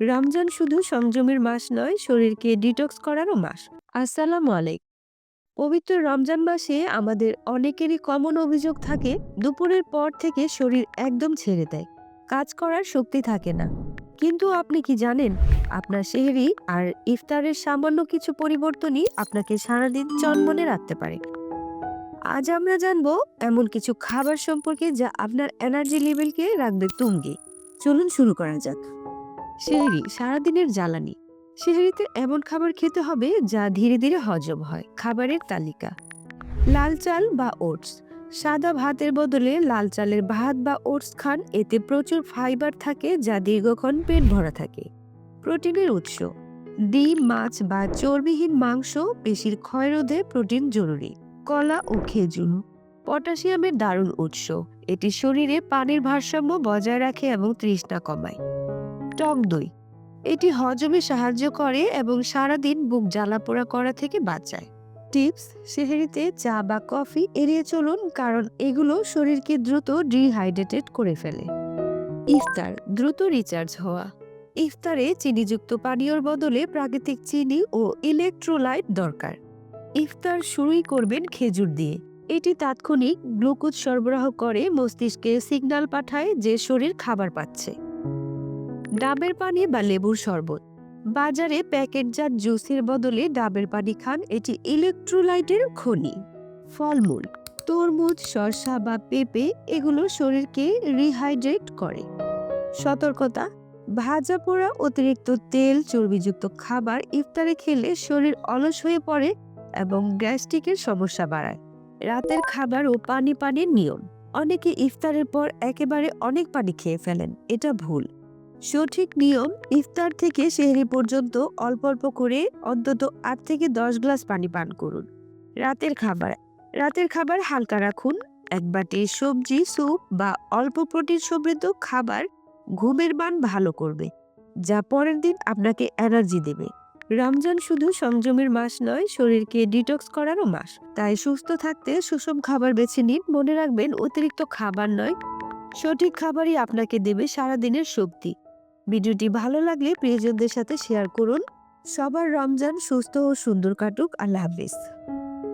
রমজান শুধু সংযমের মাস নয়, শরীরকে ডিটক্স করারও মাস। আসসালামু আলাইকুম। পবিত্র রমজান মাসে আমাদের অনেকেরই কমন অভিযোগ থাকে, দুপুরের পর থেকে শরীর একদম ছেড়ে দেয়, কাজ করার শক্তি থাকে না। কিন্তু আপনি কি জানেন, আপনার সেহরি আর ইফতারের সামান্য কিছু পরিবর্তনই আপনাকে সারাদিন চনমনে রাখতে পারে। আজ আমরা জানবো এমন কিছু খাবার সম্পর্কে যা আপনার এনার্জি লেভেলকে রাখবে তুঙ্গে। চলুন শুরু করা যাক। সেহরি সারাদিনের জ্বালানি। সেহরিতে এমন খাবার খেতে হবে যা ধীরে ধীরে হজম হয়। খাবারের তালিকা: লাল চাল বা ওটস। সাদা ভাতের বদলে লাল চালের ভাত বা ওটস খান, এতে প্রচুর ফাইবার থাকে যা দীর্ঘক্ষণ পেট ভরা থাকে। প্রোটিনের উৎস: ডিম, মাছ বা চর্বিহীন মাংস। পেশির ক্ষয়রোধে প্রোটিন জরুরি। কলা ও খেজুর পটাশিয়ামের দারুণ উৎস, এটি শরীরে পানির ভারসাম্য বজায় রাখে এবং তৃষ্ণা কমায়। টক দই, এটি হজমে সাহায্য করে এবং সারাদিন বুক জ্বালাপোড়া করা থেকে বাঁচায়। টিপস: সেহরিতে চা বা কফি এড়িয়ে চলুন, কারণ এগুলো শরীরকে দ্রুত ডিহাইড্রেটেড করে ফেলে। ইফতার দ্রুত রিচার্জ হওয়া। ইফতারে চিনিযুক্ত পানীয়র বদলে প্রাকৃতিক চিনি ও ইলেকট্রোলাইট দরকার। ইফতার শুরুই করবেন খেজুর দিয়ে। এটি তাৎক্ষণিক গ্লুকোজ সরবরাহ করে, মস্তিষ্কে সিগন্যাল পাঠায় যে শরীর খাবার পাচ্ছে। ডাবের পানি বা লেবুর শরবত। বাজারে প্যাকেটজাত জুসের বদলে ডাবের পানি খান, এটি ইলেকট্রোলাইটের খনি। ফলমূল: তরমুজ, শসা বা পেঁপে, এগুলো শরীরকে রিহাইড্রেট করে। সতর্কতা: ভাজা পোড়া, অতিরিক্ত তেল, চর্বিযুক্ত খাবার ইফতারে খেলে শরীর অলস হয়ে পড়ে এবং গ্যাস্ট্রিকের সমস্যা বাড়ায়। রাতের খাবার ও পানির নিয়ম: অনেকে ইফতারের পর একেবারে অনেক পানি খেয়ে ফেলেন, এটা ভুল। সঠিক নিয়ম: ইফতার থেকে সেহরি পর্যন্ত অল্প অল্প করে অন্তত 8 থেকে 10 গ্লাস পানি পান করুন। রাতের খাবার হালকা রাখুন। এক বাটি সবজি, স্যুপ বা অল্প প্রোটিন সমৃদ্ধ খাবার ঘুমের মান ভালো করবে, যা পরের দিন আপনাকে এনার্জি দেবে। রমজান শুধু সংযমের মাস নয়, শরীরকে ডিটক্স করারও মাস। তাই সুস্থ থাকতে সুষম খাবার বেছে নিন। মনে রাখবেন, অতিরিক্ত খাবার নয়, সঠিক খাবারই আপনাকে দেবে সারাদিনের শক্তি। ভিডিওটি ভালো লাগলে প্রিয়জনদের সাথে শেয়ার করুন। সবার রমজান সুস্থ ও সুন্দর কাটুক। আল্লাহ হাফিজ।